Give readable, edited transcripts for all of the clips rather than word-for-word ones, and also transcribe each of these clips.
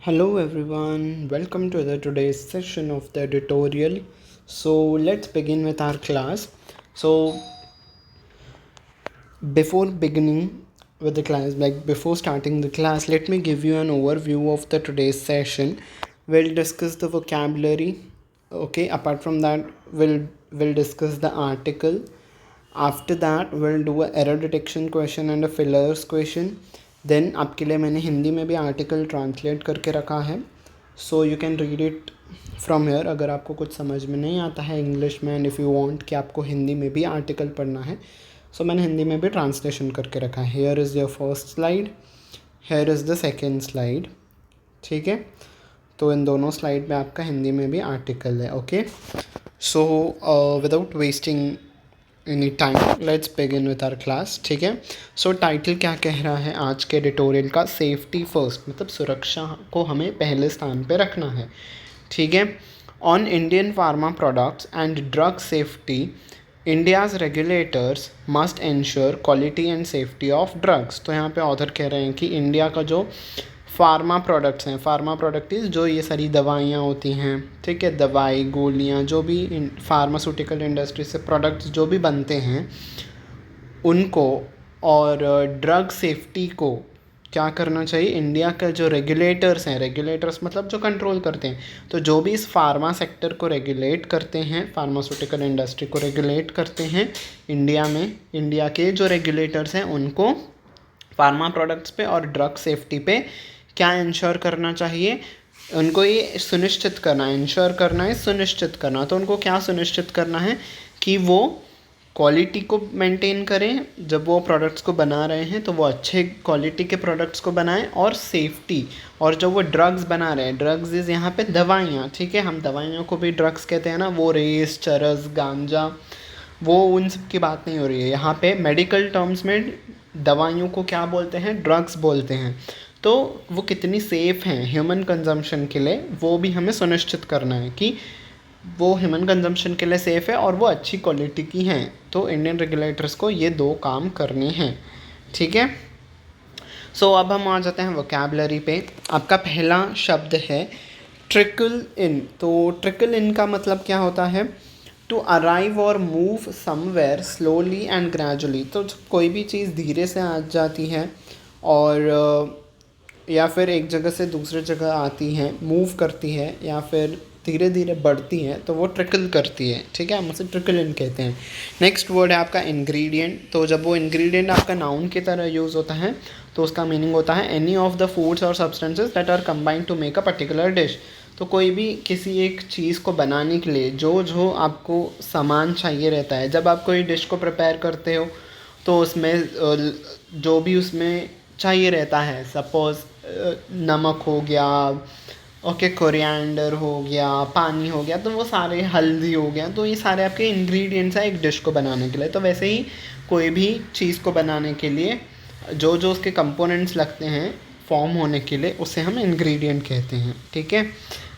Hello everyone, welcome to the today's session of the tutorial. So let's begin with our class. So before beginning with the class, like before starting the class, let me give you an overview of the today's session. We'll discuss the vocabulary. Okay, apart from that, we'll discuss the article. After that we'll do a error detection question and a fillers question. Then आपके लिए मैंने हिंदी में भी article translate करके रखा है, so you can read it from here अगर आपको कुछ समझ में नहीं आता है इंग्लिश में, एंड इफ़ यू वांट कि आपको हिंदी में भी आर्टिकल पढ़ना है, सो मैंने हिंदी में भी ट्रांसलेशन करके रखा है. Here is your first slide, here is the second slide. ठीक है, तो इन दोनों स्लाइड में आपका हिंदी में भी आर्टिकल है. Okay, so without wasting any time let's begin with our class. ठीक है, सो टाइटल क्या कह रहा है आज के एडिटोरियल का? सेफ्टी फर्स्ट, मतलब सुरक्षा को हमें पहले स्थान पे रखना है. ठीक है, on Indian pharma products and drug safety India's regulators must ensure quality and safety of drugs. तो यहाँ पे ऑथर कह रहे हैं कि इंडिया का जो फार्मा प्रोडक्ट्स हैं, फार्मा प्रोडक्ट इज़ जो ये सारी दवाइयाँ होती हैं, ठीक है, दवाई गोलियाँ जो भी फार्मास्यूटिकल इंडस्ट्री से प्रोडक्ट्स जो भी बनते हैं उनको, और ड्रग सेफ्टी को क्या करना चाहिए? इंडिया का जो रेगुलेटर्स हैं, रेगुलेटर्स मतलब जो कंट्रोल करते हैं, तो जो भी इस फार्मा सेक्टर को रेगुलेट करते हैं, फार्मास्यूटिकल इंडस्ट्री को रेगुलेट करते हैं इंडिया में, इंडिया के जो रेगुलेटर्स हैं उनको फार्मा प्रोडक्ट्स पे और ड्रग सेफ्टी पे क्या इंश्योर करना चाहिए? उनको ये सुनिश्चित करना, इंश्योर करना है, सुनिश्चित करना. तो उनको क्या सुनिश्चित करना है? कि वो क्वालिटी को मेंटेन करें, जब वो प्रोडक्ट्स को बना रहे हैं तो वो अच्छे क्वालिटी के प्रोडक्ट्स को बनाएं, और सेफ्टी, और जब वो ड्रग्स बना रहे हैं, ड्रग्स इज़ यहाँ पे दवाइयाँ, ठीक है, हम दवाइयों को भी ड्रग्स कहते हैं ना, वो रेस, चरस, गांजा, वो उन सब की बात नहीं हो रही है यहाँ पे. मेडिकल टर्म्स में दवाइयों को क्या बोलते हैं? ड्रग्स बोलते हैं. तो वो कितनी सेफ़ हैं ह्यूमन कंजम्पशन के लिए, वो भी हमें सुनिश्चित करना है कि वो ह्यूमन कंजम्पशन के लिए सेफ़ है और वो अच्छी क्वालिटी की हैं. तो इंडियन रेगुलेटर्स को ये दो काम करने हैं. ठीक है, सो अब हम आ जाते हैं वोकैबुलरी पे. आपका पहला शब्द है ट्रिकल इन. तो ट्रिकल इन का मतलब क्या होता है? टू अराइव और move somewhere slowly and gradually. तो कोई भी चीज़ धीरे से आ जाती है और या फिर एक जगह से दूसरी जगह आती है, मूव करती है, या फिर धीरे धीरे बढ़ती है, तो वो ट्रिकल करती है. ठीक है, हम उसे ट्रिकल इन कहते हैं. नेक्स्ट वर्ड है आपका इंग्रेडिएंट. तो जब वो इंग्रेडिएंट आपका नाउन की तरह यूज़ होता है तो उसका मीनिंग होता है एनी ऑफ द फूड्स और substances that are combined to make a particular dish. तो कोई भी किसी एक चीज़ को बनाने के लिए जो जो आपको सामान चाहिए रहता है, जब आप कोई डिश को प्रिपेयर करते हो तो उसमें जो भी उसमें चाहिए रहता है, सपोज़ नमक हो गया, ओके, कोरिएंडर हो गया, पानी हो गया, तो वो सारे, हल्दी हो गया, तो ये सारे आपके इंग्रेडिएंट्स हैं एक डिश को बनाने के लिए. तो वैसे ही कोई भी चीज़ को बनाने के लिए जो जो उसके कंपोनेंट्स लगते हैं फॉर्म होने के लिए, उसे हम इंग्रेडिएंट कहते हैं. ठीक है,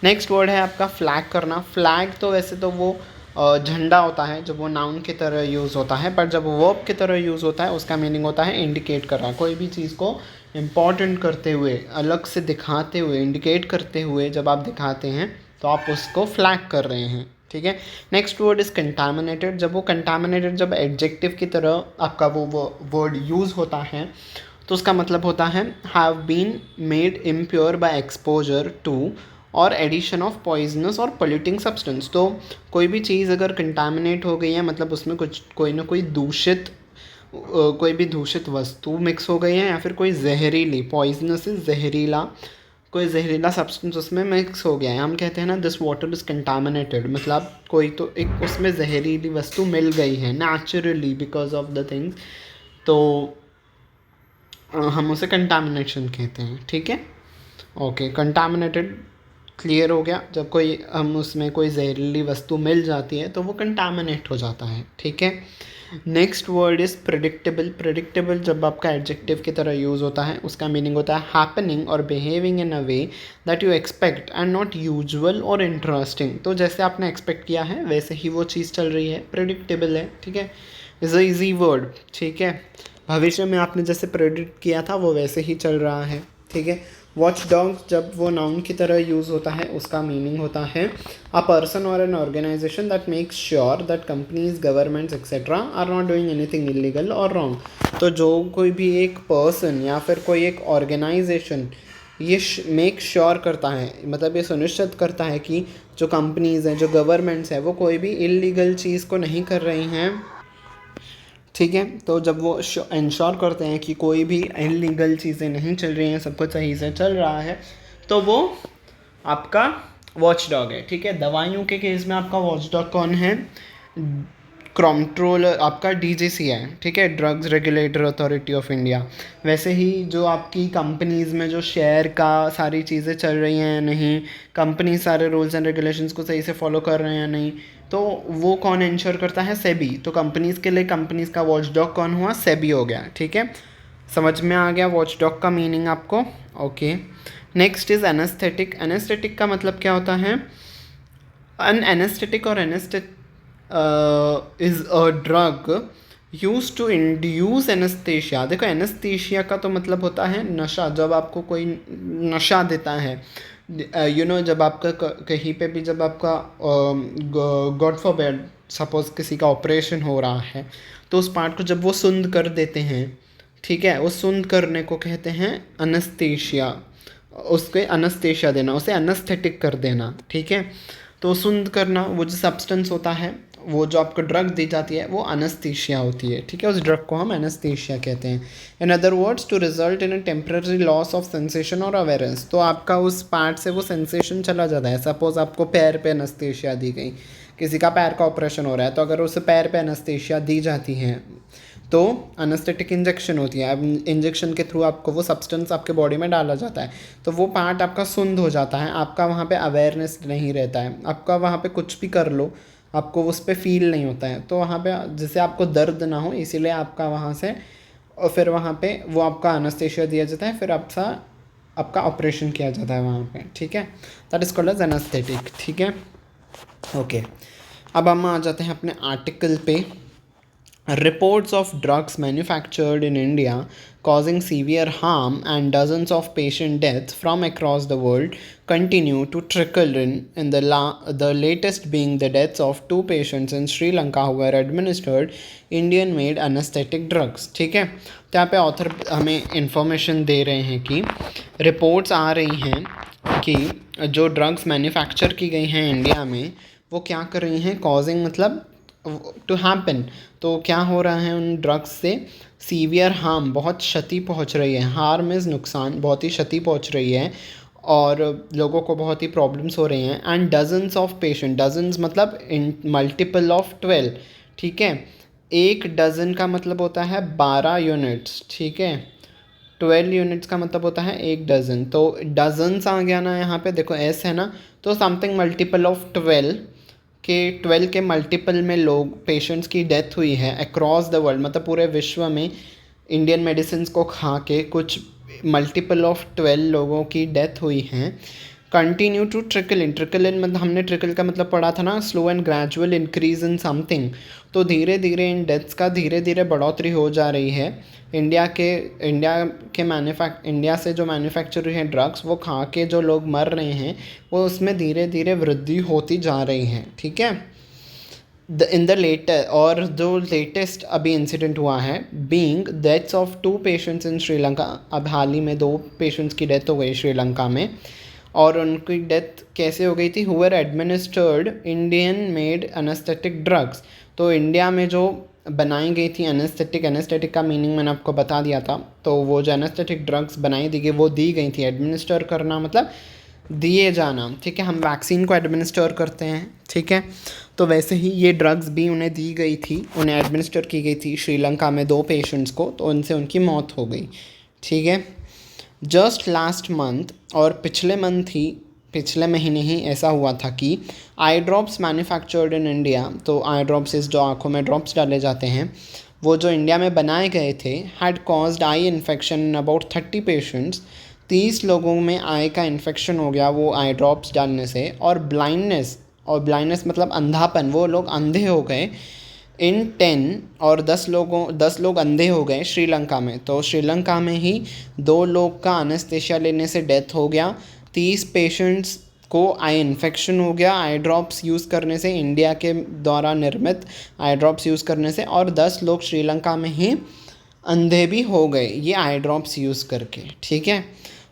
नेक्स्ट वर्ड है आपका फ्लैग करना. फ्लैग तो वैसे तो वो झंडा होता है जब वो नाउन की तरह यूज़ होता है, पर जब वो वर्ब की तरह यूज़ होता है उसका मीनिंग होता है इंडिकेट करना. कोई भी चीज़ को इम्पॉर्टेंट करते हुए, अलग से दिखाते हुए, इंडिकेट करते हुए जब आप दिखाते हैं तो आप उसको फ्लैग कर रहे हैं. ठीक है, नेक्स्ट वर्ड इज़ कंटामिनेटेड. जब वो कंटामिनेटेड जब एडजेक्टिव की तरह आपका वो वर्ड यूज़ होता है तो उसका मतलब होता है have been made impure by exposure to और एडिशन ऑफ पॉइजनस और पोल्यूटिंग सब्सटेंस. तो कोई भी चीज़ अगर कंटामिनेट हो गई है, मतलब उसमें कुछ कोई ना कोई दूषित कोई भी दूषित वस्तु मिक्स हो गई है, या फिर कोई जहरीली, पॉइजनस इज जहरीला, कोई जहरीला सब्सटेंस उसमें मिक्स हो गया है, हम कहते हैं ना दिस वाटर इज़ कंटामिनेटेड. मतलब कोई तो एक उसमें जहरीली वस्तु मिल गई है naturally because of the things, तो हम उसे कंटामिनेशन कहते हैं. ठीक है, ओके, कंटामिनेटेड क्लियर हो गया. जब कोई हम उसमें कोई जहरीली वस्तु मिल जाती है तो वो कंटामिनेट हो जाता है. ठीक है, next word is predictable. Predictable जब आपका एडजेक्टिव की तरह यूज़ होता है उसका मीनिंग होता है हैपनिंग और behaving in a way that you expect and not usual और इंटरेस्टिंग. तो जैसे आपने एक्सपेक्ट किया है वैसे ही वो चीज़ चल रही है, प्रेडिक्टेबल है. ठीक है, इज़ अ ईजी वर्ड. ठीक है, भविष्य में आपने जैसे प्रेडिक्ट किया था वो वैसे ही चल रहा है. ठीक है, वॉच डॉग जब वो नाउन की तरह यूज़ होता है उसका मीनिंग होता है अ पर्सन और an organisation that makes sure that companies governments etcetera are not doing anything illegal और रॉन्ग। तो जो कोई भी एक पर्सन या फिर कोई एक ऑर्गेनाइजेशन ये मेक श्योर करता है, मतलब ये सुनिश्चित करता है कि जो कंपनीज़ हैं, जो गवर्नमेंट्स हैं, वो कोई भी इलीगल चीज़ को नहीं कर रही हैं। ठीक है, तो जब वो इंश्योर करते हैं कि कोई भी इलीगल चीज़ें नहीं चल रही हैं, सब कुछ सही से चल रहा है, तो वो आपका वॉच डॉग है। ठीक है, दवाइयों के केस में आपका वॉच डॉग कौन है? कंट्रोलर आपका डीजीसी है। ठीक है, drugs regulator authority of India. वैसे ही जो आपकी कंपनीज़ में जो शेयर का सारी चीज़ें चल रही हैं या नहीं, कंपनी सारे रूल्स एंड रेगुलेशंस को सही से फॉलो कर रहे हैं या नहीं, तो वो कौन इंश्योर करता है? सेबी। तो कंपनीज़ के लिए कंपनीज़ का वॉच डॉग कौन हुआ? सेबी हो गया। ठीक है, समझ में आ गया वॉच डॉग का मीनिंग आपको? Okay, next is anaesthetic. Anaesthetic का मतलब क्या होता है? अन एनेस्थेटिक और is a drug use to induce anaesthesia. देखो, एनेस्थीसिया का तो मतलब होता है नशा। जब आपको कोई नशा देता है, जब आपका कहीं पे भी जब आपका गॉड फॉरबिड सपोज किसी का ऑपरेशन हो रहा है, तो उस पार्ट को जब वो सुंद कर देते हैं, ठीक है, उस सुंद करने को कहते हैं अनस्थीसिया। उसके अनस्थीसिया देना, उसे अनस्थेटिक कर देना। ठीक है, तो सुंद करना, वो जो सब्सटेंस होता है, वो जो आपको ड्रग दी जाती है, वो अनस्थीसिया होती है। ठीक है, उस ड्रग को हम अनस्थीसिया कहते हैं। In other words, to result in a temporary loss of sensation और अवेयरनेस। तो आपका उस पार्ट से वो सेंसेशन चला जाता है। सपोज आपको पैर पे अनस्थीसिया दी गई, किसी का पैर का ऑपरेशन हो रहा है, तो अगर उसे पैर पे अनस्थीसिया दी जाती है तो अनस्थेटिक इंजेक्शन होती है। अब इंजेक्शन के थ्रू आपको वो सब्सटेंस आपके बॉडी में डाला जाता है, तो वो पार्ट आपका सुंद हो जाता है। आपका वहाँ पे अवेयरनेस नहीं रहता है, आपका वहाँ पे कुछ भी कर लो आपको उस पर फील नहीं होता है। तो वहाँ पे जिससे आपको दर्द ना हो, इसीलिए आपका वहाँ से और फिर वहाँ पे वो आपका अनस्थेशिया दिया जाता है, फिर आपका ऑपरेशन किया जाता है वहाँ पे। ठीक है, that is called as anaesthetic. ठीक है, ओके, अब हम आ जाते हैं अपने आर्टिकल पे। Reports of drugs manufactured in India causing severe harm and dozens of patient deaths from across the world continue to trickle in the latest being the deaths of 2 patients in Sri Lanka who were administered Indian made anesthetic drugs। ठीक है, तो यहाँ पे author हमें information दे रहे हैं कि reports आ रही हैं कि जो ड्रग्स मैन्युफैक्चर की गई हैं इंडिया में, वो क्या कर रही हैं? कॉजिंग मतलब टू हैपन। तो क्या हो रहा है उन ड्रग्स से? सीवियर हार्म, बहुत क्षति पहुंच रही है। हार्म इज़ नुकसान, बहुत ही क्षति पहुंच रही है और लोगों को बहुत ही प्रॉब्लम्स हो रही हैं। And dozens of patient, dozens मतलब इन मल्टीपल ऑफ 12। ठीक है, एक डज़न का मतलब होता है 12 यूनिट्स। ठीक है, 12 यूनिट्स का मतलब होता है एक डज़न। तो डजन्स आ गया ना यहाँ पे, देखो एस है ना, तो समथिंग मल्टीपल ऑफ 12 के 12 के मल्टीपल में लोग पेशेंट्स की डेथ हुई है अक्रॉस द वर्ल्ड, मतलब पूरे विश्व में इंडियन मेडिसिन को खा के कुछ मल्टीपल ऑफ 12 लोगों की डेथ हुई हैं। कंटिन्यू टू ट्रिकल इन मतलब हमने ट्रिकल का मतलब पढ़ा था ना, slow and gradual increase in something. तो धीरे धीरे इन डेथ्स का धीरे धीरे बढ़ोतरी हो जा रही है। इंडिया से जो मैन्युफैक्चर हुई है ड्रग्स, वो खा के जो लोग मर रहे हैं, वो उसमें धीरे धीरे वृद्धि होती जा रही है। ठीक है, इन द लेटर और जो लेटेस्ट अभी इंसिडेंट हुआ है, बीइंग डेथ्स ऑफ 2 पेशेंट्स इन श्रीलंका। अब हाल ही में 2 पेशेंट्स की डेथ हो गई श्रीलंका में, और उनकी डेथ कैसे हो गई थी? Who were administered Indian made anaesthetic drugs. तो इंडिया में जो बनाई गई थी एनेस्थेटिक का मीनिंग मैंने आपको बता दिया था। तो वो जो एनेस्थेटिक ड्रग्स बनाई दी गई, वो दी गई थी। एडमिनिस्टर करना मतलब दिए जाना। ठीक है, हम वैक्सीन को एडमिनिस्टर करते हैं। ठीक है, तो वैसे ही ये ड्रग्स भी उन्हें दी गई थी, उन्हें एडमिनिस्टर की गई थी श्रीलंका में 2 पेशेंट्स को, तो उनसे उनकी मौत हो गई। ठीक है, जस्ट लास्ट मंथ और पिछले महीने ही ऐसा हुआ था कि eye drops manufactured in India. तो आई ड्रॉप्स इस जो आँखों में ड्रॉप्स डाले जाते हैं, वो जो इंडिया में बनाए गए थे, had caused eye infection in about 30 patients. 30 लोगों में आई का इन्फेक्शन हो गया वो आई ड्रॉप्स डालने से। और ब्लाइंडनेस मतलब अंधापन, वो लोग अंधे हो गए इन 10 लोग अंधे हो गए श्रीलंका में। तो श्रीलंका में ही 2 लोग का अनेस्थीसिया लेने से डेथ हो गया। 30 पेशेंट्स को आई इन्फेक्शन हो गया आई ड्रॉप्स यूज़ करने से, इंडिया के द्वारा निर्मित आई ड्रॉप्स यूज़ करने से। और 10 लोग श्रीलंका में ही अंधे भी हो गए ये आई ड्रॉप्स यूज़ करके, ठीक है।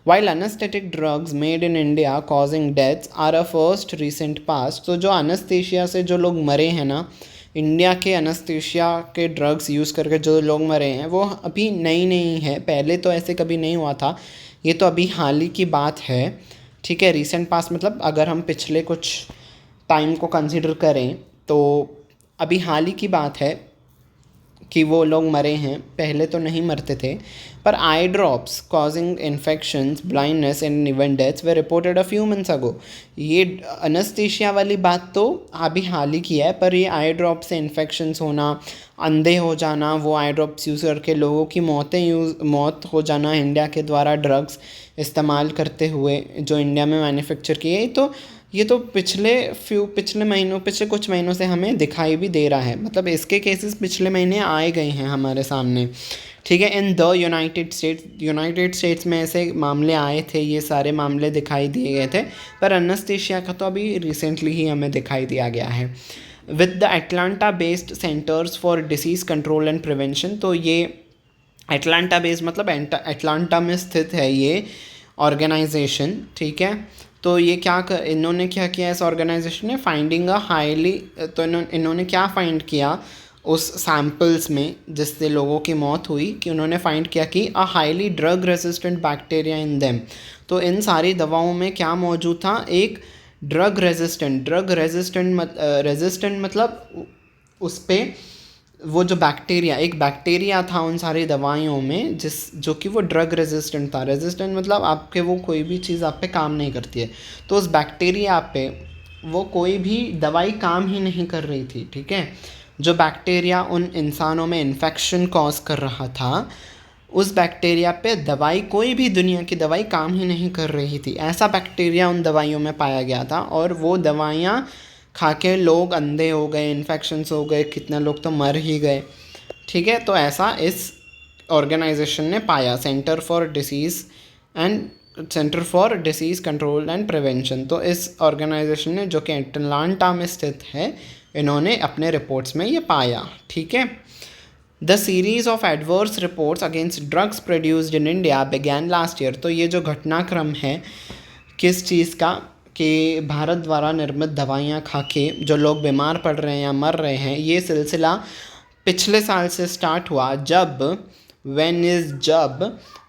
While anaesthetic drugs made in India causing deaths are a first recent past. तो जो अनेस्थीसिया से जो लोग मरे हैं ना, इंडिया के अनेस्थीसिया के ड्रग्स यूज़ करके जो लोग मरे हैं वो अभी नहीं है, पहले तो ऐसे कभी नहीं हुआ था, ये तो अभी हाल ही की बात है, ठीक है। रिसेंट पास्ट मतलब अगर हम पिछले कुछ टाइम को कंसिडर करें तो अभी हाल ही की बात है कि वो लोग मरे हैं, पहले तो नहीं मरते थे। पर eye drops causing infections, blindness and even deaths way reported a few months ago. ये अनेस्थीसिया वाली बात तो अभी हाल ही की है, पर ये आई ड्रॉप से इन्फेक्शंस होना, अंधे हो जाना, वो आई ड्रॉप्स यूज़ करके लोगों की मौत हो जाना इंडिया के द्वारा ड्रग्स इस्तेमाल करते हुए जो इंडिया में मैन्युफैक्चर किए, तो ये तो पिछले कुछ महीनों से हमें दिखाई भी दे रहा है, मतलब इसके केसेस पिछले महीने आए गए हैं हमारे सामने, ठीक है। इन द यूनाइटेड स्टेट्स में ऐसे मामले आए थे, ये सारे मामले दिखाई दिए गए थे, पर अनेस्थीसिया का तो अभी रिसेंटली ही हमें दिखाई दिया गया है। With the Atlanta based centres for Disease control and prevention. तो ये एटलांटा बेस्ड मतलब एटलांटा में स्थित है ये ऑर्गेनाइजेशन, ठीक है। तो ये इन्होंने क्या किया इस ऑर्गेनाइजेशन ने, फाइंडिंग अ हाईली, तो इन्होंने क्या फाइंड किया उस सैम्पल्स में जिससे लोगों की मौत हुई, कि उन्होंने फाइंड किया कि a highly drug resistant bacteria in them. तो इन सारी दवाओं में क्या मौजूद था, एक ड्रग रेजिस्टेंट मतलब उस पर वो जो एक बैक्टीरिया था उन सारी दवाइयों में जो कि वो ड्रग रेजिस्टेंट था। रेजिस्टेंट मतलब आपके वो कोई भी चीज़ आप पे काम नहीं करती है, तो उस बैक्टीरिया पे वो कोई भी दवाई काम ही नहीं कर रही थी, ठीक है। जो बैक्टीरिया उन इंसानों में इन्फेक्शन कॉज कर रहा था, उस बैक्टीरिया पे दवाई, कोई भी दुनिया की दवाई काम ही नहीं कर रही थी, ऐसा बैक्टीरिया उन दवाइयों में पाया गया था। और वो दवाइयाँ खा के लोग अंधे हो गए, इन्फेक्शंस हो गए, कितने लोग तो मर ही गए, ठीक है। तो ऐसा इस ऑर्गेनाइजेशन ने पाया, centre for Disease control and prevention. तो इस ऑर्गेनाइजेशन ने, जो कि एटलांटा में स्थित है, इन्होंने अपने रिपोर्ट्स में ये पाया, ठीक है। The series of adverse reports against drugs produced in India began last year. तो ये जो घटनाक्रम है किस चीज़ का, कि भारत द्वारा निर्मित दवाइयाँ खा के जो लोग बीमार पड़ रहे हैं या मर रहे हैं, ये सिलसिला पिछले साल से स्टार्ट हुआ, जब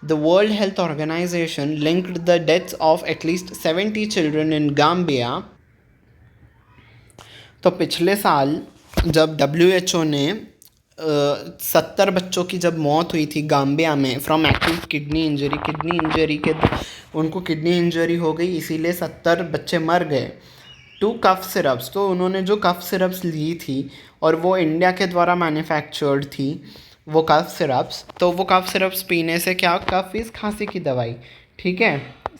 the World Health Organisation linked the deaths of at least 70 children in Gambia. तो पिछले साल जब WHO ने 70 बच्चों की जब मौत हुई थी गाम्बिया में फ्रॉम एक्यूट किडनी इंजरी के उनको किडनी इंजरी हो गई, इसीलिए 70 बच्चे मर गए टू कफ सिरप्स। तो उन्होंने जो कफ सिरप्स ली थी और वो इंडिया के द्वारा मैन्युफैक्चर्ड थी वो कफ सिरप्स, तो वो कफ सिरप्स पीने से क्या, कफ इज़ खांसी की दवाई, ठीक है,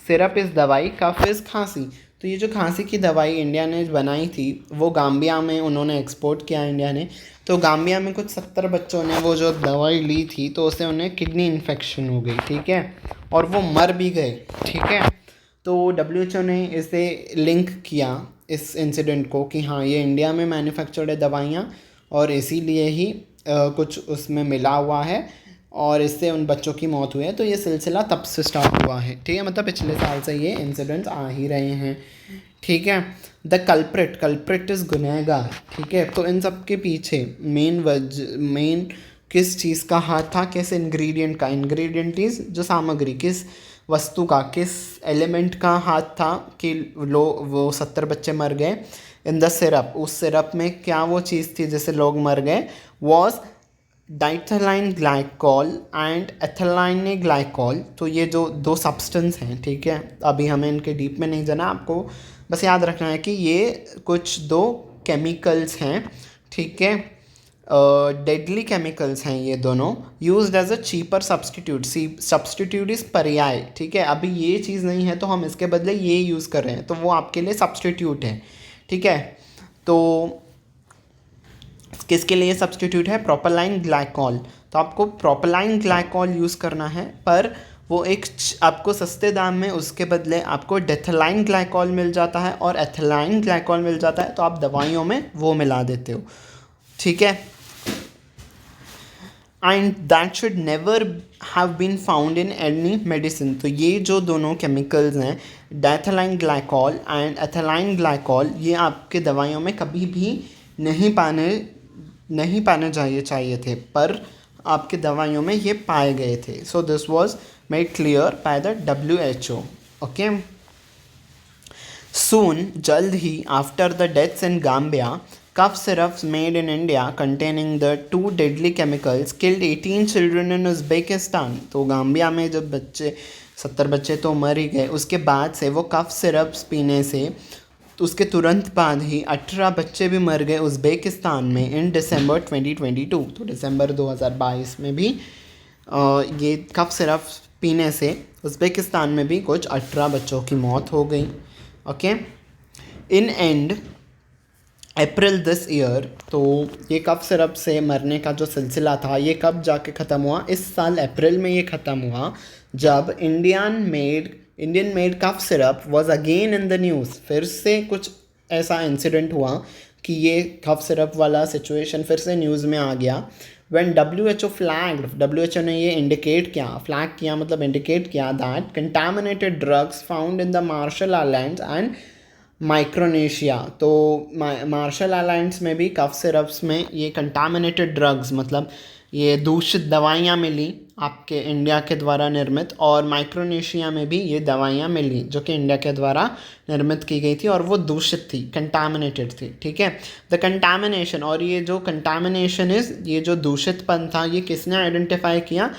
सिरप इज़ दवाई, कफ इज़ खांसी। तो ये जो खांसी की दवाई इंडिया ने बनाई थी वो गाम्बिया में उन्होंने एक्सपोर्ट किया इंडिया ने। तो गाम्बिया में कुछ 70 बच्चों ने वो जो दवाई ली थी तो उससे उन्हें किडनी इन्फेक्शन हो गई, ठीक है, और वो मर भी गए, ठीक है। तो WHO ने इसे लिंक किया इस इंसिडेंट को कि हाँ ये इंडिया में मैन्युफैक्चर्ड है दवाइयाँ और इसीलिए ही कुछ उसमें मिला हुआ है और इससे उन बच्चों की मौत हुई है। तो ये सिलसिला तब से स्टार्ट हुआ है, ठीक है, मतलब पिछले साल से ये इंसिडेंट्स आ ही रहे हैं, ठीक है। द कल्प्रिट इज़ गुनहगार, ठीक है। तो इन सब के पीछे मेन किस चीज़ का हाथ था, किस इंग्रेडिएंट इज़ जो सामग्री, किस वस्तु का, किस एलिमेंट का हाथ था कि वो 70 बच्चे मर गए। इन द सिरप, उस सिरप में क्या वो चीज़ थी जिससे लोग मर गए, was डाइथेलाइन glycol and ethylene glycol. तो ये जो 2 सब्सटेंस हैं, ठीक है, अभी हमें इनके डीप में नहीं जाना, आपको बस याद रखना है कि ये कुछ 2 केमिकल्स हैं, ठीक है, डेडली केमिकल्स हैं ये दोनों, used as a cheaper substitute is पर्याय, ठीक है। अभी ये चीज़ नहीं है तो हम इसके बदले ये यूज़ कर रहे हैं, तो वो आपके लिए सब्सटीट्यूट है, ठीक है। तो किसके लिए सब्सटीट्यूट है? प्रोपेलाइन ग्लाइकॉल। तो आपको प्रोपेलाइन ग्लाइकॉल यूज़ करना है, पर वो एक आपको सस्ते दाम में उसके बदले आपको डेथलाइन ग्लाइकॉल मिल जाता है और एथिलाइन ग्लाइकॉल मिल जाता है, तो आप दवाइयों में वो मिला देते हो, ठीक है। And that should never have been found in any medicine. तो ये जो दोनों केमिकल्स हैं, diethylene glycol and ethylene glycol, ये आपके दवाइयों में कभी भी नहीं पाने चाहिए थे, पर आपके दवाइयों में ये पाए गए थे। So this was made clear by the WHO। Okay, soon, जल्द ही, after the deaths in Gambia, cough syrups made in India containing the two deadly chemicals killed 18 children in Uzbekistan। तो गाम्बिया में जब 70 बच्चे तो मर ही गए, उसके बाद से वो कफ सिरप्स पीने से तो उसके तुरंत बाद ही 18 बच्चे भी मर गए उज़्बेकिस्तान में इन दिसंबर 2022। तो दिसंबर 2022 में भी ये कफ सिरप पीने से उज़्बेकिस्तान में भी कुछ 18 बच्चों की मौत हो गई। Okay, in and April this year. तो ये कफ सिरप से मरने का जो सिलसिला था, ये कब जाके ख़त्म हुआ? इस साल अप्रैल में ये ख़त्म हुआ, जब Indian made cough syrup was again in the news. फिर से कुछ ऐसा इंसिडेंट हुआ कि ये कफ सिरप वाला सिचुएशन फिर से न्यूज़ में आ गया। व्हेन WHO ने ये फ्लैग किया मतलब इंडिकेट किया that contaminated drugs found in the Marshall islands and Micronesia. तो मार्शल आइलैंड्स में भी कफ सिरप्स में ये कंटामिनेटेड ड्रग्स मतलब ये दूषित दवाइयाँ मिली आपके इंडिया के द्वारा निर्मित, और माइक्रोनेशिया में भी ये दवाइयाँ मिली जो कि इंडिया के द्वारा निर्मित की गई थी और वो दूषित थी, कंटामिनेटेड थी, ठीक है। द कंटामिनेशन, और ये जो कंटामिनेशन ये जो दूषितपन था, ये किसने आइडेंटिफाई किया?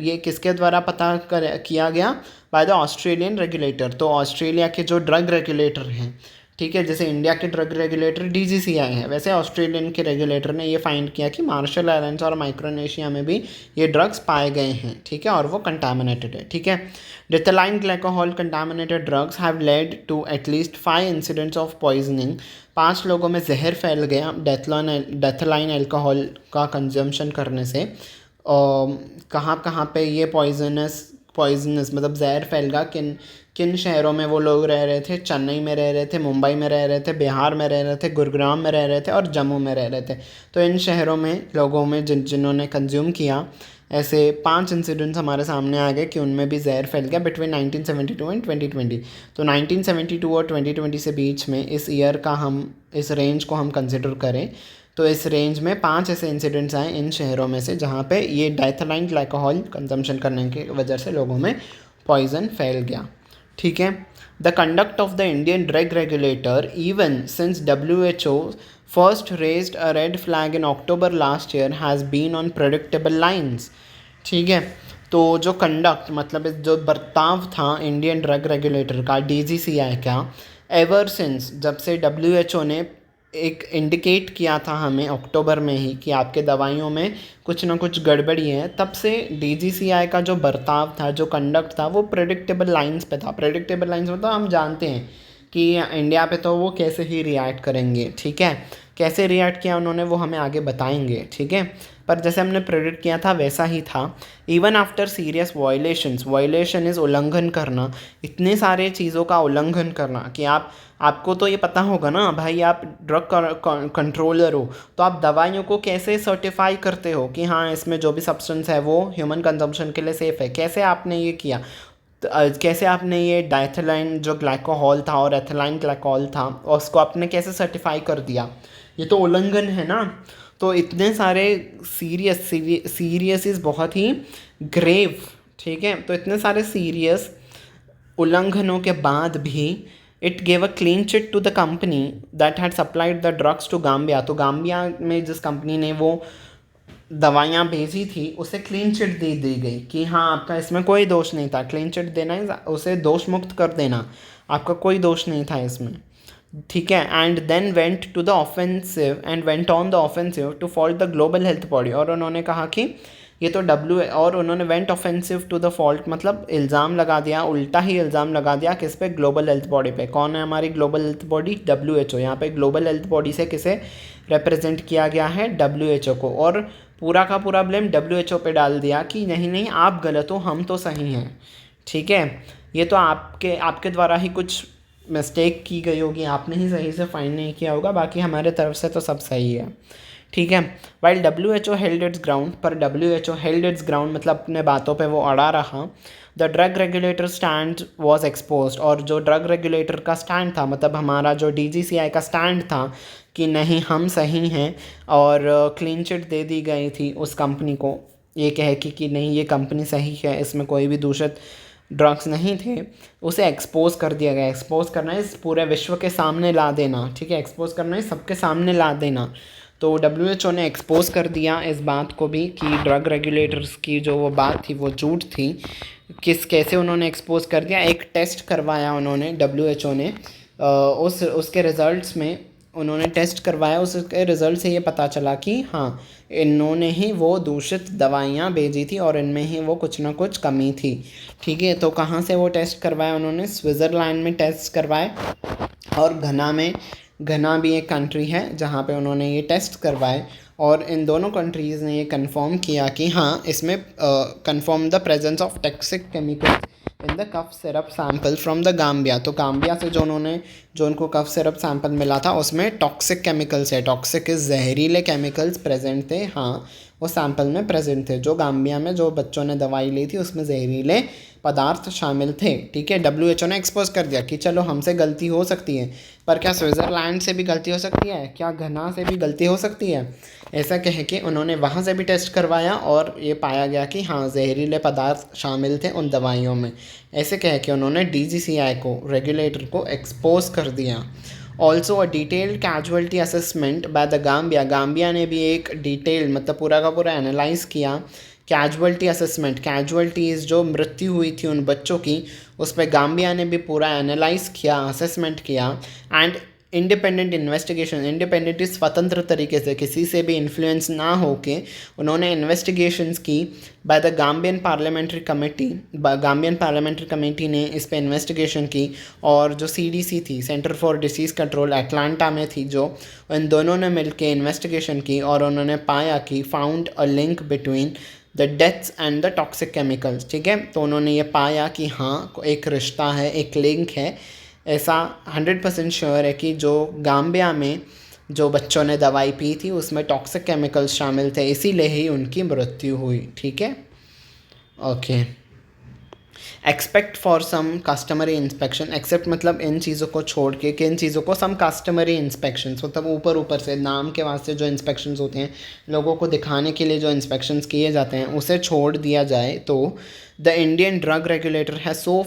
ये किसके द्वारा किया गया? Bye the Australian regulator. तो ऑस्ट्रेलिया के जो ड्रग रेगुलेटर हैं, ठीक है, जैसे इंडिया के ड्रग रेगुलेटर DGCI है, वैसे ऑस्ट्रेलियन के रेगुलेटर ने ये फाइंड किया कि मार्शल आइलैंड्स और माइक्रोनेशिया में भी ये ड्रग्स पाए गए हैं, ठीक है, और वो कंटामिनेटेड है, ठीक है। Diethyl glycol contaminated drugs have led to at least 5 incidents of poisoning. 5 लोगों में जहर फैल गया डेथलाइन अल्कोहल का कंजम्पशन करने से। कहाँ पे ये पॉइजनस मतलब जहर फैल गया, किन शहरों में वो लोग रह रहे थे? चेन्नई में रह रहे थे, मुंबई में रह रहे थे, बिहार में रह रहे थे, गुरुग्राम में रह रहे थे और जम्मू में रह रहे थे। तो इन शहरों में लोगों में जिन्होंने कंज्यूम किया, ऐसे 5 इंसिडेंट्स हमारे सामने आ गए कि उनमें भी जहर फैल गया बिटवीन 1972 एंड 2020। तो 1972 और 2020 से बीच में इस रेंज को हम कंसिडर करें तो इस रेंज में 5 ऐसे इंसिडेंट्स आए इन शहरों में से जहाँ पे ये डाइथाइल ग्लाइकोल कंजम्पशन करने की वजह से लोगों में पॉइजन फैल गया, ठीक है। The conduct of the Indian drug regulator even since WHO first raised a red flag in October last year has been on predictable lines, ठीक है। तो जो कंडक्ट मतलब जो बर्ताव था इंडियन ड्रग रेगुलेटर का, DGCI का, एवर सिंस जब से WHO ने एक इंडिकेट किया था हमें अक्टूबर में ही कि आपके दवाइयों में कुछ ना कुछ गड़बड़ी है, तब से DGCI का जो बर्ताव था, जो कंडक्ट था, वो प्रेडिक्टेबल लाइंस पे था। प्रेडिक्टेबल लाइंस मतलब हम जानते हैं कि इंडिया पे तो वो कैसे ही रिएक्ट करेंगे, ठीक है। कैसे रिएक्ट किया उन्होंने वो हमें आगे बताएंगे, ठीक है। पर जैसे हमने प्रेडिक्ट किया था वैसा ही था। Even after serious violation is उल्लंघन करना, इतने सारे चीज़ों का उल्लंघन करना कि आपको तो ये पता होगा ना भाई, आप ड्रग कंट्रोलर हो, तो आप दवाइयों को कैसे सर्टिफाई करते हो कि हाँ इसमें जो भी सब्सटेंस है वो ह्यूमन कंजम्पशन के लिए सेफ़ है। कैसे आपने ये किया? कैसे आपने ये डाइथाइल जो ग्लाइकोहॉल था और एथिलाइन ग्लाइकोहॉल था उसको आपने कैसे सर्टिफाई कर दिया? ये तो उल्लंघन है ना। तो इतने सारे सीरियस इज़ बहुत ही ग्रेव, ठीक है। तो इतने सारे सीरियस उल्लंघनों के बाद भी it gave a clean chit to the company that had supplied the drugs to Gambia. तो गाम्बिया में जिस कंपनी ने वो दवाइयाँ भेजी थी उसे क्लीन चिट दे दी गई कि हाँ आपका इसमें कोई दोष नहीं था। क्लीन चिट देना है उसे दोष मुक्त कर देना, आपका कोई दोष नहीं था इसमें, ठीक है। And then went on the offensive to fault the global health body. और उन्होंने कहा कि ये तो और उन्होंने went offensive to the fault, मतलब इल्ज़ाम लगा दिया, उल्टा ही इल्ज़ाम लगा दिया किस पे, ग्लोबल हेल्थ बॉडी पे। कौन है हमारी ग्लोबल हेल्थ बॉडी? WHO। यहाँ पे ग्लोबल हेल्थ बॉडी से किसे रिप्रेजेंट किया गया है? WHO को। और पूरा का पूरा ब्लेम WHO पे डाल दिया कि नहीं नहीं आप गलत हो, हम तो सही हैं। ठीक है, ये तो आपके द्वारा ही कुछ मिस्टेक की गई होगी, आपने ही सही से फाइंड नहीं किया होगा, बाकी हमारे तरफ से तो सब सही है। ठीक है, while WHO held it's ground, पर WHO हेल्ड इट्स ग्राउंड मतलब अपने बातों पे वो अड़ा रहा। The drug regulator stand was expose, और जो ड्रग रेगुलेटर का स्टैंड था, मतलब हमारा जो DGCI का स्टैंड था कि नहीं हम सही हैं, और क्लीन चिट दे दी गई थी उस कंपनी को, ये कहे कि नहीं ये कंपनी सही है, इसमें कोई भी दूषित ड्रग्स नहीं थे, उसे एक्सपोज कर दिया गया। एक्सपोज करना है, इस पूरे विश्व के सामने ला देना। ठीक है, एक्सपोज करना है, सबके सामने ला देना। तो WHO ने एक्सपोज कर दिया इस बात को भी कि ड्रग रेगुलेटर्स की जो वो बात थी वो झूठ थी। कैसे उन्होंने एक्सपोज कर दिया? एक टेस्ट करवाया उन्होंने, WHO ने, उसके रिज़ल्ट्स में उन्होंने टेस्ट करवाया, उसके रिज़ल्ट से ये पता चला कि हाँ इन्होंने ही वो दूषित दवाइयाँ भेजी थी और इनमें ही वो कुछ ना कुछ कमी थी। ठीक है, तो कहाँ से वो टेस्ट करवाया उन्होंने? स्विट्ज़रलैंड में टेस्ट करवाए, और घना भी एक कंट्री है जहाँ पे उन्होंने ये टेस्ट करवाए, और इन दोनों कंट्रीज़ ने ये कंफर्म किया कि हाँ इसमें confirm the presence of toxic chemicals in the cough syrup sample from the Gambia. तो गाम्बिया से जो उनको कफ सिरप सैंपल मिला था उसमें टॉक्सिक केमिकल्स है, टॉक्सिक इस जहरीले केमिकल्स प्रेजेंट थे, हाँ वो सैंपल में प्रेजेंट थे। जो गाम्बिया में जो बच्चों ने दवाई ली थी उसमें जहरीले पदार्थ शामिल थे। ठीक है, WHO ने एक्सपोज कर दिया कि चलो हमसे गलती हो सकती है, पर क्या स्विट्ज़रलैंड से भी गलती हो सकती है? क्या घना से भी गलती हो सकती है? ऐसा कह के उन्होंने वहाँ से भी टेस्ट करवाया और ये पाया गया कि हाँ जहरीले पदार्थ शामिल थे उन दवाइयों में। ऐसे कह के उन्होंने DGCI को, रेगुलेटर को एक्सपोज कर दिया। Also a detailed casualty assessment by the Gambia ने भी एक डिटेल मतलब पूरा का पूरा एनालाइज किया। कैजुअल्टी असेसमेंट, कैजुअल्टीज़ जो मृत्यु हुई थी उन बच्चों की, उस पर गाम्बिया ने भी पूरा एनालाइज किया, असेसमेंट किया। एंड इंडिपेंडेंट इन्वेस्टिगेशन, इंडिपेंडेंट स्वतंत्र तरीके से किसी से भी इन्फ्लुएंस ना होके उन्होंने इन्वेस्टिगेशंस की by the Gambian parliamentary committee. Gambian parliamentary committee ने इस पे इन्वेस्टिगेशन की, और जो CDC थी, Center for Disease Control, Atlanta में थी, जो इन दोनों ने मिलकर इन्वेस्टिगेशन की और उन्होंने पाया कि found a link between the deaths and the toxic chemicals. ठीक है, तो उन्होंने ये पाया कि हाँ एक रिश्ता है, एक लिंक है। ऐसा 100% श्योर है कि जो गाम्बिया में जो बच्चों ने दवाई पी थी उसमें टॉक्सिक केमिकल्स शामिल थे, इसीलिए ही उनकी मृत्यु हुई। ठीक है, okay. Expect for some customary inspection, except मतलब इन चीज़ों को छोड़ के, किन चीज़ों को? सम कस्टमरी इंस्पेक्शंस, मतलब ऊपर से नाम के वास्ते जो इंस्पेक्शंस होते हैं, लोगों को दिखाने के लिए जो इंस्पेक्शंस किए जाते हैं, उसे छोड़ दिया जाए तो द इंडियन ड्रग रेगुलेटर है सो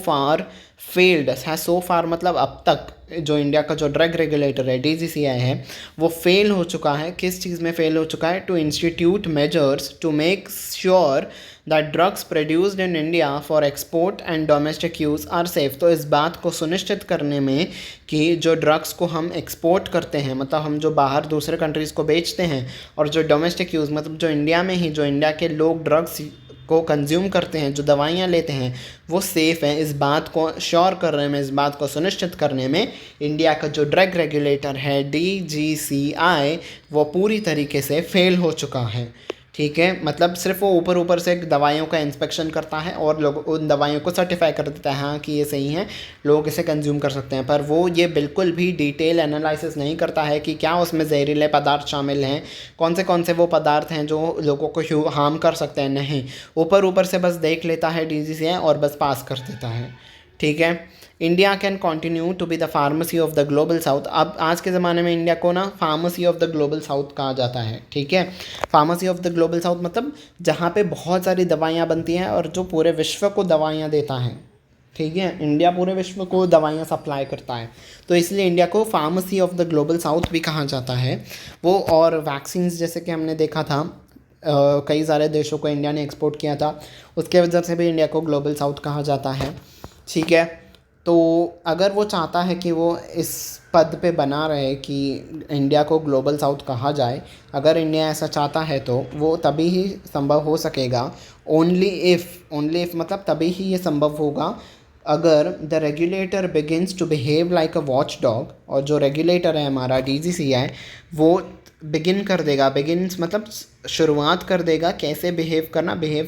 फार मतलब अब तक जो इंडिया का जो ड्रग रेगुलेटर है DGCI है वो फेल हो चुका है। किस चीज़ में फेल हो चुका है? To institute measures to make sure that drugs produced in India for export and domestic use are safe. तो इस बात को सुनिश्चित करने में कि जो ड्रग्स को हम एक्सपोर्ट करते हैं, मतलब हम जो बाहर दूसरे कंट्रीज़ को बेचते हैं, और जो डोमेस्टिक यूज़ मतलब जो इंडिया में ही जो इंडिया के लोग ड्रग्स को कंज्यूम करते हैं, जो दवाइयाँ लेते हैं, वो सेफ़ हैं, इस बात को श्योर करने में, इस बात को सुनिश्चित करने में इंडिया का जो ड्रग रेगुलेटर है DGCI वो पूरी तरीके से फेल हो चुका है। ठीक है, मतलब सिर्फ वो ऊपर से दवाइयों का इंस्पेक्शन करता है और लोग उन दवाइयों को सर्टिफाई कर देता है हाँ कि ये सही हैं, लोग इसे कंज्यूम कर सकते हैं, पर वो ये बिल्कुल भी डिटेल एनालिसिस नहीं करता है कि क्या उसमें जहरीले पदार्थ शामिल हैं, कौन से वो पदार्थ हैं जो लोगों को हार्म कर सकते हैं। नहीं, ऊपर से बस देख लेता है DGCI और बस पास कर देता है। ठीक है, India can continue to be the pharmacy of the global south. अब आज के ज़माने में इंडिया को ना pharmacy of the global south कहा जाता है। ठीक है, pharmacy of the global south मतलब जहाँ पे बहुत सारी दवाइयाँ बनती हैं और जो पूरे विश्व को दवाइयाँ देता है। ठीक है, इंडिया पूरे विश्व को दवाइयाँ सप्लाई करता है, तो इसलिए इंडिया को pharmacy of the global south भी कहा जाता है वो। और वैक्सीन जैसे कि हमने देखा था कई सारे देशों को इंडिया ने एक्सपोर्ट किया था, उसके वजह से भी इंडिया को ग्लोबल साउथ कहा जाता है। ठीक है, तो अगर वो चाहता है कि वो इस पद पे बना रहे कि इंडिया को ग्लोबल साउथ कहा जाए, अगर इंडिया ऐसा चाहता है तो वो तभी ही संभव हो सकेगा। ओनली इफ़ मतलब तभी ही ये संभव होगा अगर the regulator begins to behave like a watch dog. और जो रेगुलेटर है हमारा DGCI, वो बिगिन्स मतलब शुरुआत कर देगा कैसे बिहेव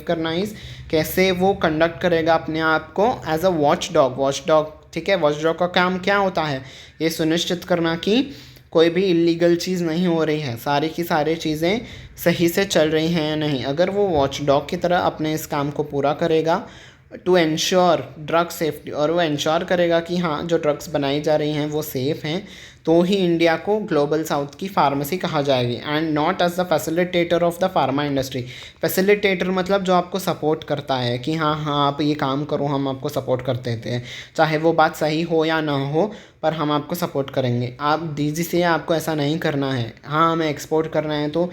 करना इस कैसे वो कंडक्ट करेगा अपने आप को एज अ वॉच डॉग। ठीक है, वॉच डॉग का काम क्या होता है? ये सुनिश्चित करना कि कोई भी इलीगल चीज़ नहीं हो रही है, सारी की सारी चीज़ें सही से चल रही हैं या नहीं। अगर वो वॉच डॉग की तरह अपने इस काम को पूरा करेगा टू एंश्योर ड्रग सेफ्टी, और वो इंश्योर करेगा कि हाँ जो ड्रग्स बनाई जा रही हैं वो सेफ़ हैं, तो ही इंडिया को ग्लोबल साउथ की फार्मेसी कहा जाएगी। And not as the facilitator of the pharma industry. Facilitator मतलब जो आपको सपोर्ट करता है कि हाँ हाँ आप ये काम करो, हम आपको सपोर्ट करते थे, चाहे वो बात सही हो या ना हो, पर हम आपको सपोर्ट करेंगे। आप DGCA आपको ऐसा नहीं करना है, हाँ हमें एक्सपोर्ट करना है तो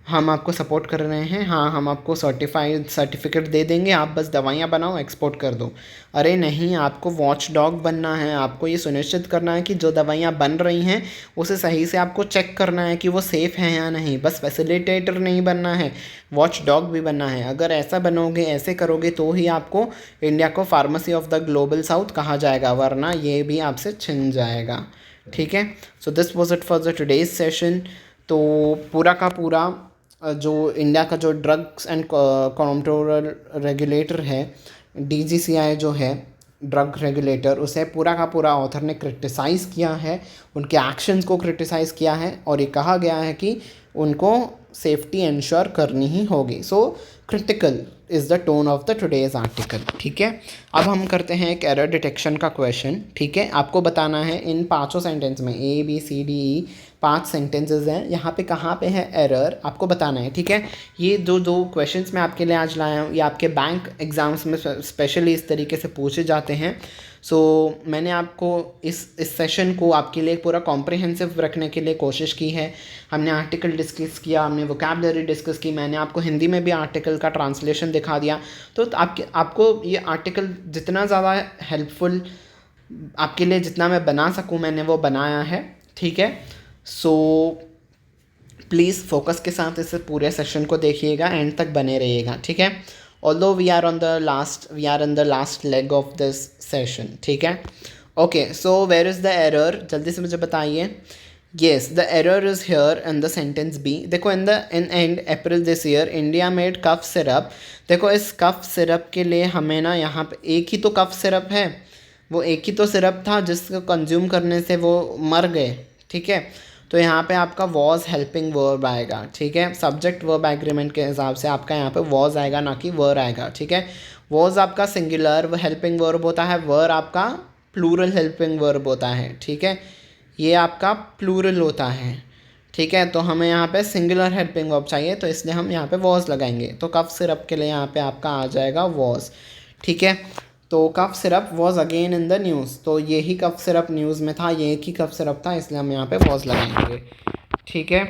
हम आपको सपोर्ट कर रहे हैं, हाँ हम आपको सर्टिफिकेट दे देंगे, आप बस दवाइयाँ बनाओ एक्सपोर्ट कर दो। अरे नहीं, आपको वॉच डॉग बनना है। आपको ये सुनिश्चित करना है कि जो दवाइयाँ बन रही हैं उसे सही से आपको चेक करना है कि वो सेफ़ हैं या नहीं। बस फैसिलिटेटर नहीं बनना है, वॉच डॉग भी बनना है। अगर ऐसा बनोगे, ऐसे करोगे तो ही आपको इंडिया को pharmacy of the global south कहा जाएगा, वरना ये भी आपसे छिन जाएगा। ठीक है, सो this was it for the today's session. तो पूरा का पूरा जो इंडिया का जो ड्रग्स एंड कंट्रोलर रेगुलेटर है, DGCI जो है ड्रग रेगुलेटर, उसे पूरा का पूरा ऑथर ने क्रिटिसाइज़ किया है, उनके एक्शंस को क्रिटिसाइज़ किया है, और ये कहा गया है कि उनको सेफ्टी इंश्योर करनी ही होगी। So critical is the tone of the today's article. ठीक है, अब हम करते हैं एक एरर डिटेक्शन का क्वेश्चन। ठीक है, आपको बताना है इन 5 सेंटेंस में, ABCDE 5 सेंटेंसेस हैं, यहाँ पे कहाँ पे है एरर आपको बताना है। ठीक है, ये जो दो क्वेश्चंस मैं आपके लिए आज लाया हूँ, ये आपके बैंक एग्ज़ाम्स में स्पेशली इस तरीके से पूछे जाते हैं। सो मैंने आपको इस सेशन को आपके लिए पूरा कॉम्प्रिहेंसिव रखने के लिए कोशिश की है। हमने आर्टिकल डिस्कस किया, हमने वोकैबुलरी डिस्कस की, मैंने आपको हिंदी में भी आर्टिकल का ट्रांसलेशन दिखा दिया। तो आपको ये आर्टिकल जितना ज़्यादा हेल्पफुल आपके लिए जितना मैं बना सकूँ मैंने वो बनाया है। ठीक है, सो प्लीज़ फोकस के साथ इस पूरे सेशन को देखिएगा, एंड तक बने रहिएगा। ठीक है, although we are in the last leg of this session. ठीक है, okay, so where is the error, जल्दी से मुझे बताइए। Yes, the error is here in the sentence B. देखो in end April this year India made cough syrup। देखो इस cough syrup के लिए हमें ना यहाँ पे एक ही तो कफ सिरप है, वो एक ही तो सिरप था जिसको कंज्यूम करने से वो मर गए। ठीक है, तो यहाँ पे आपका वॉज हेल्पिंग वर्ब आएगा। ठीक है, सब्जेक्ट वर्ब एग्रीमेंट के हिसाब से आपका यहाँ पे वॉज आएगा, ना कि वर आएगा। ठीक है, वॉज आपका सिंगुलर हेल्पिंग वर्ब होता है, वर आपका प्लूरल हेल्पिंग वर्ब होता है। ठीक है, ये आपका प्लूरल होता है। ठीक है, तो हमें यहाँ पे सिंगुलर हेल्पिंग वर्ब चाहिए, तो इसलिए हम यहाँ पे वॉज लगाएंगे। तो कफ सिरप के लिए यहाँ पे आपका आ जाएगा वॉज। ठीक है, तो cough syrup was again in the news, तो यही कफ सिरप न्यूज़ में था, ये एक ही कफ सिरप था, इसलिए हम यहाँ पे वॉज लगाएंगे। ठीक है,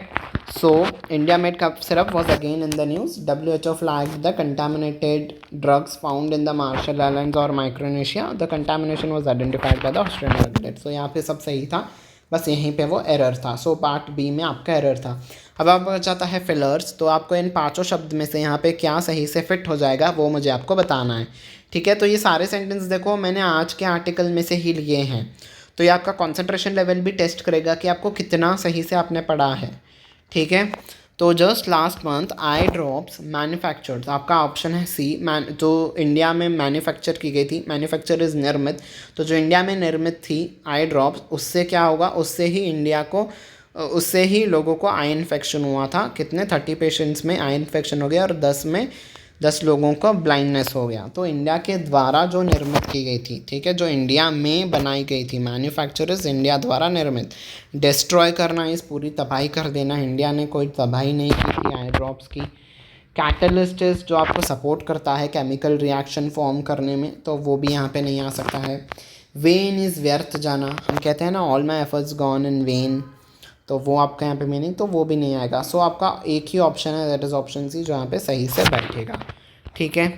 so India made cough syrup was again in the news. WHO flagged the contaminated drugs found in the Marshall Islands और Micronesia. The contamination was identified by the Australian regulator. So यहाँ पे सब सही था, बस यहीं पे वो एरर था। सो पार्ट बी में आपका एरर था। अब आप जाता है फिलर्स, तो आपको इन 5 शब्द में से यहाँ पे क्या सही से फिट हो जाएगा वो मुझे आपको बताना है। ठीक है, तो ये सारे सेंटेंस देखो मैंने आज के आर्टिकल में से ही लिए हैं, तो ये आपका कंसंट्रेशन लेवल भी टेस्ट करेगा कि आपको कितना सही से आपने पढ़ा है। ठीक है, तो just last month eye drops manufactured, आपका ऑप्शन है सी, जो इंडिया में मैन्युफैक्चर की गई थी, मैन्युफैक्चर इज़ निर्मित, तो जो इंडिया में निर्मित थी आई ड्रॉप्स, उससे क्या होगा, उससे ही लोगों को आई इन्फेक्शन हुआ था। कितने 30 पेशेंट्स में आई इन्फेक्शन हो गया और 10 लोगों को ब्लाइंडनेस हो गया। तो इंडिया के द्वारा जो निर्मित की गई थी, ठीक है, जो इंडिया में बनाई गई थी, मैन्युफैक्चर इज इंडिया द्वारा निर्मित। डिस्ट्रॉय करना इस पूरी तबाही कर देना, इंडिया ने कोई तबाही नहीं की थी आई ड्रॉप्स की। कैटलिस्ट इज जो आपको सपोर्ट करता है केमिकल रिएक्शन फॉर्म करने में, तो वो भी यहाँ पे नहीं आ सकता है। वेन इज़ व्यर्थ जाना, हम कहते हैं ना all my efforts gone in when, तो वो आपका यहाँ पे मीनिंग, तो वो भी नहीं आएगा। सो आपका एक ही ऑप्शन है, दैट इज़ ऑप्शन सी, जो यहाँ पे सही से बैठेगा। ठीक है,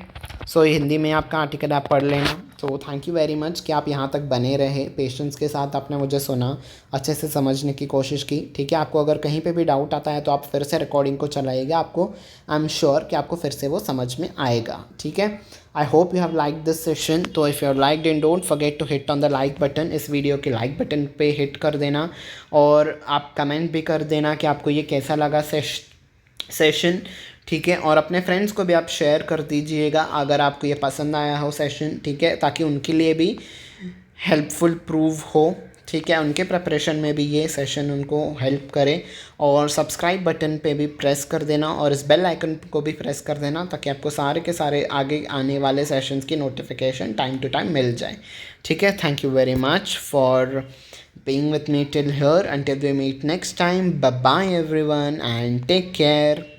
सो हिंदी में आपका आर्टिकल आप पढ़ लेना। तो थैंक यू वेरी मच कि आप यहाँ तक बने रहे, पेशेंस के साथ आपने मुझे सुना, अच्छे से समझने की कोशिश की। ठीक है, आपको अगर कहीं पे भी डाउट आता है तो आप फिर से रिकॉर्डिंग को चलाइएगा, आपको आई एम श्योर कि आपको फिर से वो समझ में आएगा। ठीक है, I hope you have like this session. तो if you are like then don't forget to hit on the like button, इस वीडियो के लाइक बटन पे हिट कर देना, और आप कमेंट भी कर देना कि आपको ये कैसा लगा सेशन। ठीक है, और अपने फ्रेंड्स को भी आप शेयर कर दीजिएगा अगर आपको ये पसंद आया हो सेशन। ठीक है, ताकि उनके लिए भी हेल्पफुल प्रूव हो। ठीक है, उनके प्रिपरेशन में भी ये सेशन उनको हेल्प करे। और सब्सक्राइब बटन पे भी प्रेस कर देना और इस बेल आइकन को भी प्रेस कर देना, ताकि आपको सारे के सारे आगे आने वाले सेशंस की नोटिफिकेशन टाइम टू टाइम मिल जाए। ठीक है, thank you very much for being with me till here. Until we meet next time, bye bye everyone and take care.